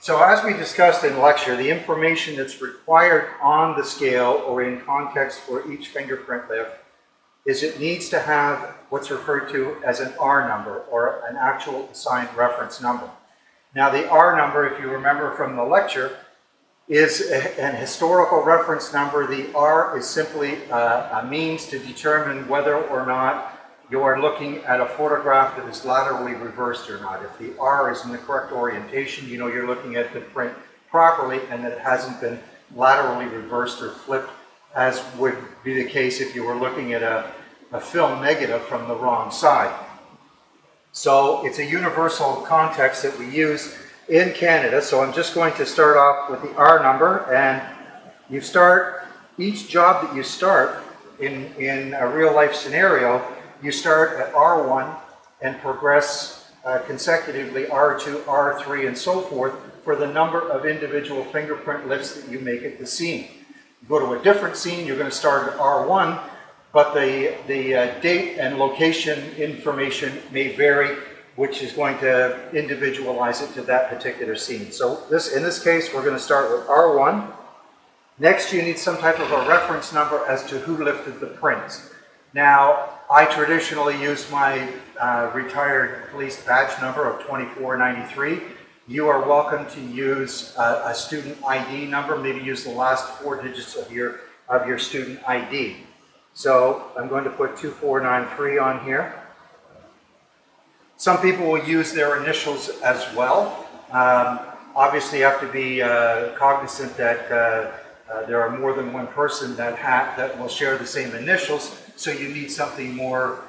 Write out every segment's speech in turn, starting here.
So as we discussed in lecture, the information that's required on the scale or in context for each fingerprint lift is it needs to have what's referred to as an R number, or an actual assigned reference number. Now the R number, if you remember from the lecture, is an historical reference number. The R is simply a means to determine whether or not you're looking at a photograph that is laterally reversed or not. If the R is in the correct orientation, you know you're looking at the print properly and that it hasn't been laterally reversed or flipped, as would be the case if you were looking at a film negative from the wrong side. So it's a universal context that we use in Canada. So I'm just going to start off with the R number, and you start, each job that you start in a real life scenario, you start at R1 and progress consecutively R2, R3, and so forth for the number of individual fingerprint lifts that you make at the scene. You go to a different scene, you're going to start at R1, but the date and location information may vary, which is going to individualize it to that particular scene. So in this case, we're going to start with R1. Next, you need some type of a reference number as to who lifted the prints. Now, I traditionally use my retired police badge number of 2493. You are welcome to use a student ID number, maybe use the last 4 digits of your student ID. So I'm going to put 2493 on here. Some people will use their initials as well. Obviously, you have to be cognizant that there are more than one person that will share the same initials, so you need something more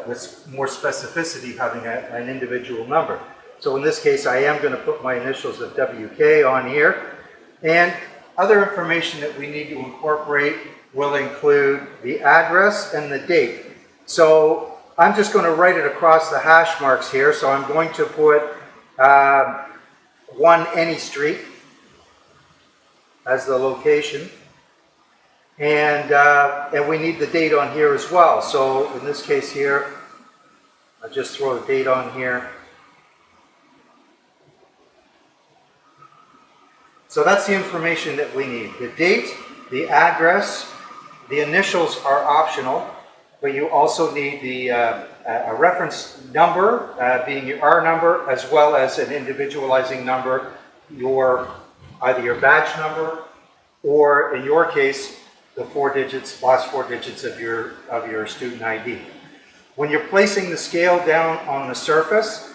with more specificity, having an individual number. So in this case, I am going to put my initials of WK on here. And other information that we need to incorporate will include the address and the date. So I'm just going to write it across the hash marks here. So I'm going to put 1 Any Street as the location. And we need the date on here as well. So in this case here, I'll just throw the date on here. So that's the information that we need. The date, the address, the initials are optional, but you also need a reference number, being your R number, as well as an individualizing number, either your badge number, or in your case, the last four digits of your student ID. When you're placing the scale down on the surface,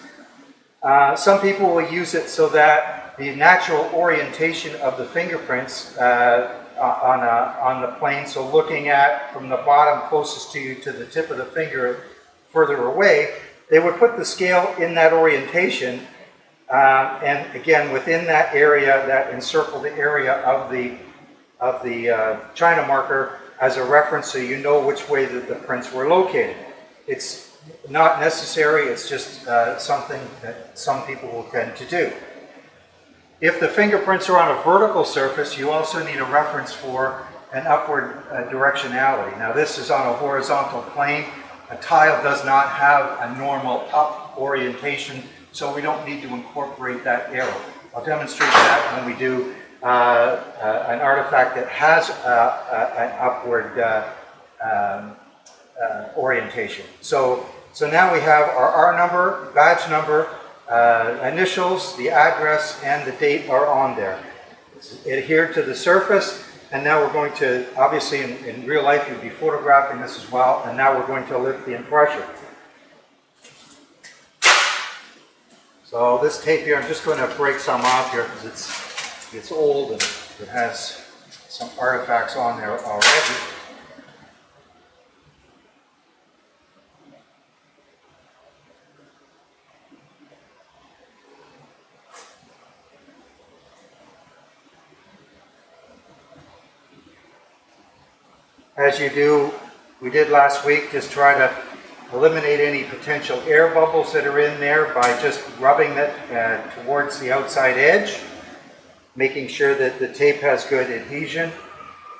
some people will use it so that the natural orientation of the fingerprints on the plane, so looking at from the bottom closest to you to the tip of the finger further away, they would put the scale in that orientation, and again within that area, that encircled area of the China marker as a reference, so you know which way that the prints were located. It's not necessary, it's just something that some people will tend to do. If the fingerprints are on a vertical surface, you also need a reference for an upward directionality. Now this is on a horizontal plane. A tile does not have a normal up orientation, so we don't need to incorporate that arrow. I'll demonstrate that when we do an artifact that has an upward orientation. So now we have our R number, badge number, initials, the address, and the date are on there. It's adhered to the surface, and now we're going to, obviously in real life you'd be photographing this as well, and now we're going to lift the impression. So this tape here, I'm just going to break some off here because it's old and it has some artifacts on there already. As you do, we did last week, just try to eliminate any potential air bubbles that are in there by just rubbing it towards the outside edge, making sure that the tape has good adhesion,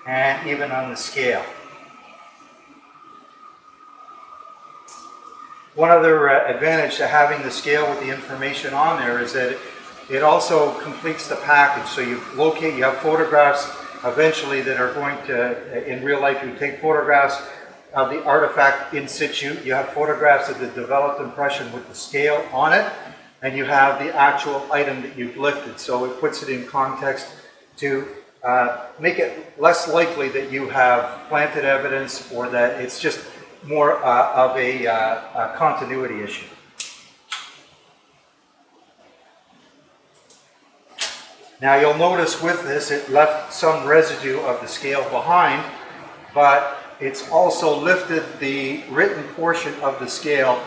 and even on the scale. One other advantage to having the scale with the information on there is that it also completes the package. So you have photographs eventually that are going to, in real life, you take photographs of the artifact in situ. You have photographs of the developed impression with the scale on it, and you have the actual item that you've lifted. So it puts it in context to make it less likely that you have planted evidence or that it's just more of a continuity issue. Now you'll notice with this it left some residue of the scale behind, but it's also lifted the written portion of the scale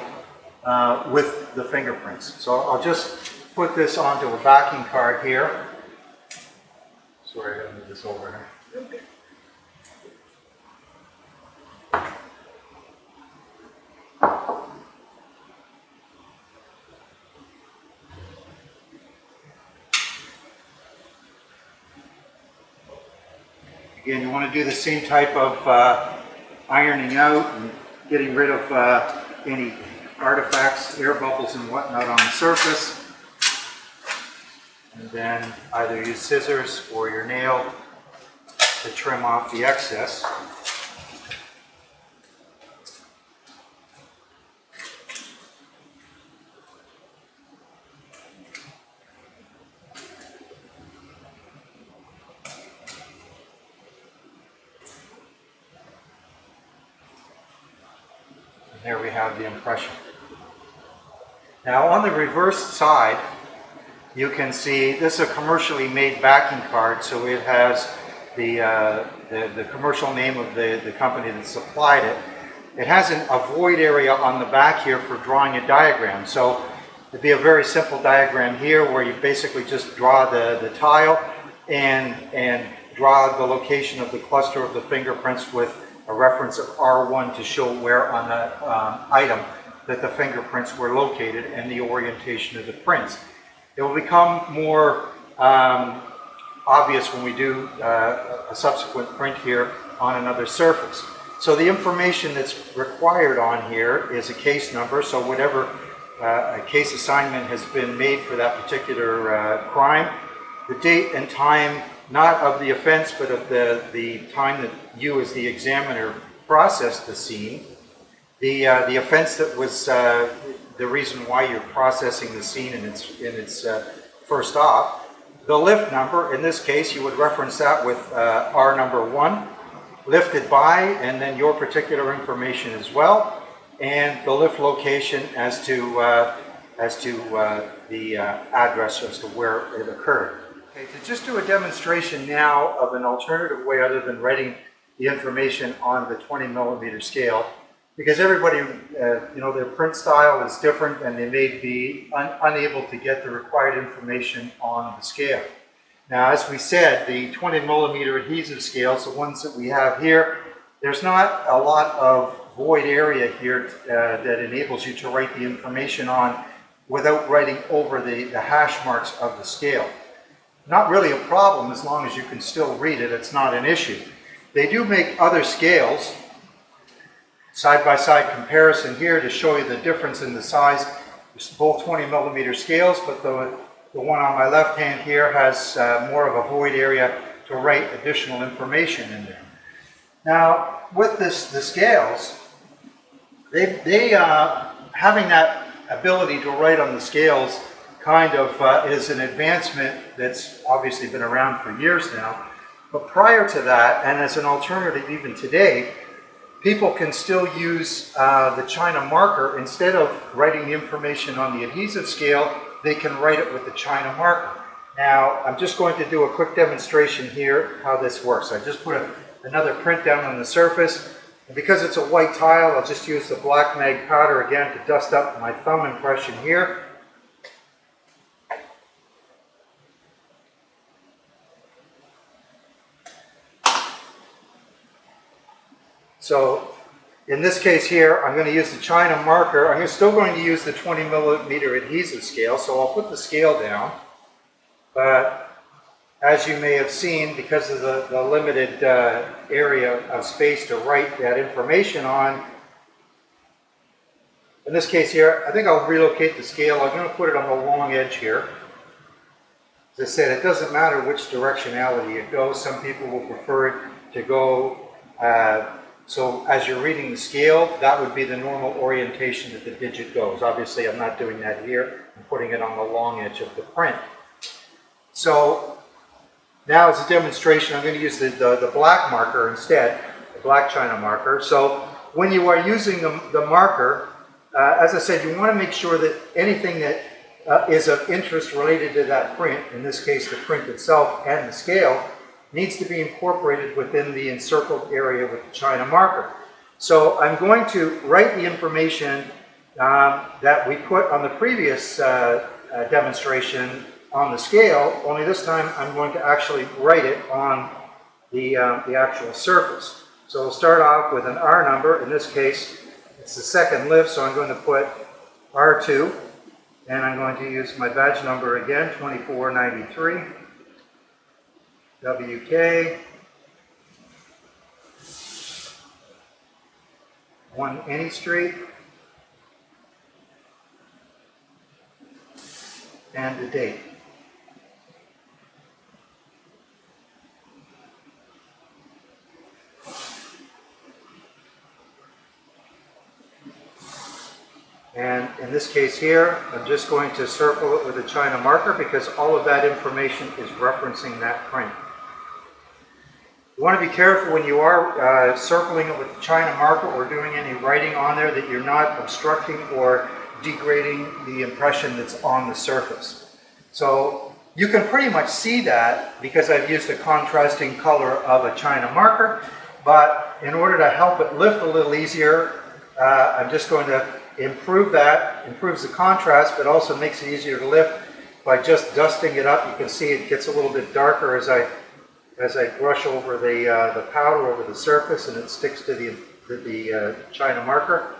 with the fingerprints. So I'll just put this onto a backing card here. Sorry, I gotta move this over here. Okay. Again, you want to do the same type of ironing out and getting rid of any artifacts, air bubbles and whatnot on the surface. And then either use scissors or your nail to trim off the excess. There we have the impression. Now on the reverse side, you can see this is a commercially made backing card, so it has the commercial name of the company that supplied it. It has a void area on the back here for drawing a diagram. So it'd be a very simple diagram here where you basically just draw the tile and draw the location of the cluster of the fingerprints with a reference of R1 to show where on that item that the fingerprints were located and the orientation of the prints. It will become more obvious when we do a subsequent print here on another surface. So the information that's required on here is a case number, so whatever a case assignment has been made for that particular crime, the date and time, not of the offense, but of the time that you as the examiner processed the scene, the offense that was the reason why you're processing the scene in its first off, the lift number. In this case, you would reference that with R number 1, lifted by, and then your particular information as well, and the lift location as to the address as to where it occurred. Okay, to just do a demonstration now of an alternative way other than writing the information on the 20 millimeter scale, because everybody, their print style is different and they may be unable to get the required information on the scale. Now, as we said, the 20 millimeter adhesive scales, the ones that we have here, there's not a lot of void area here that enables you to write the information on without writing over the hash marks of the scale. Not really a problem as long as you can still read it, it's not an issue. They do make other scales, side-by-side comparison here to show you the difference in the size. There's both 20 millimeter scales, but the one on my left hand here has more of a void area to write additional information in there. Now, with the scales, they having that ability to write on the scales kind of is an advancement that's obviously been around for years now. But prior to that, and as an alternative even today, people can still use the China marker. Instead of writing the information on the adhesive scale, they can write it with the China marker. Now, I'm just going to do a quick demonstration here how this works. I just put another print down on the surface. And because it's a white tile, I'll just use the black mag powder again to dust up my thumb impression here. So in this case here, I'm going to use the China marker. I'm still going to use the 20 millimeter adhesive scale, so I'll put the scale down. But as you may have seen, because of the limited area of space to write that information on, in this case here, I think I'll relocate the scale. I'm going to put it on the long edge here. As I said, it doesn't matter which directionality it goes. Some people will prefer it to go, so as you're reading the scale, that would be the normal orientation that the digit goes. Obviously, I'm not doing that here. I'm putting it on the long edge of the print. So now as a demonstration, I'm going to use the black marker instead, the black China marker. So when you are using the marker, as I said, you want to make sure that anything that is of interest related to that print, in this case the print itself and the scale, needs to be incorporated within the encircled area with the China marker. So I'm going to write the information that we put on the previous demonstration on the scale, only this time I'm going to actually write it on the actual surface. So we'll start off with an R number. In this case, it's the second lift, so I'm going to put R2, and I'm going to use my badge number again, 2493, WK, 1 Any Street, and the date. And in this case here, I'm just going to circle it with a China marker because all of that information is referencing that print. You want to be careful when you are circling it with the China marker or doing any writing on there that you're not obstructing or degrading the impression that's on the surface. So you can pretty much see that because I've used a contrasting color of a China marker, but in order to help it lift a little easier, I'm just going to improve that, improves the contrast, but also makes it easier to lift by just dusting it up. You can see it gets a little bit darker as I brush over the powder over the surface, and it sticks to the China marker.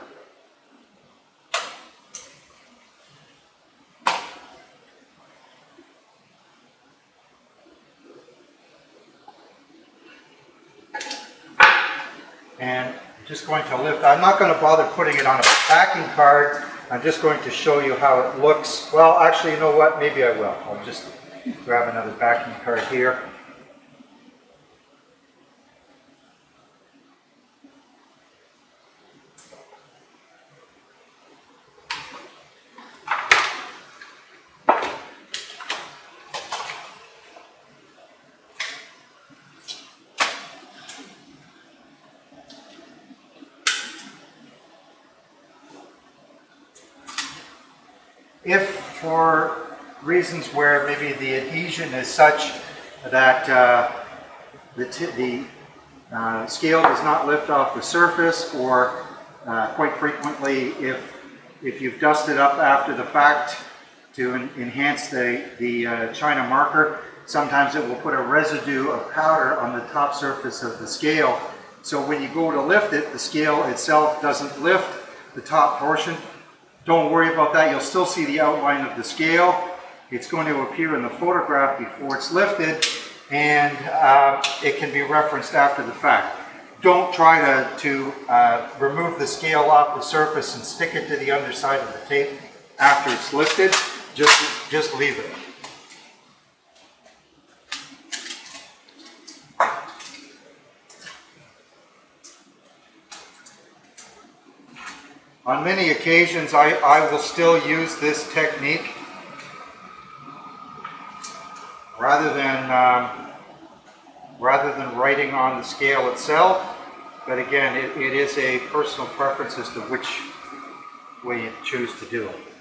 And I'm just going to lift. I'm not going to bother putting it on a backing card. I'm just going to show you how it looks. Well, actually, you know what? Maybe I will. I'll just grab another backing card here. If for reasons where maybe the adhesion is such that the scale does not lift off the surface, or quite frequently if you've dusted up after the fact to enhance the China marker, sometimes it will put a residue of powder on the top surface of the scale. So when you go to lift it, the scale itself doesn't lift the top portion. Don't worry about that. You'll still see the outline of the scale. It's going to appear in the photograph before it's lifted, and it can be referenced after the fact. Don't try to remove the scale off the surface and stick it to the underside of the tape after it's lifted. Just leave it. On many occasions, I will still use this technique rather than writing on the scale itself. But again, it is a personal preference as to which way you choose to do it.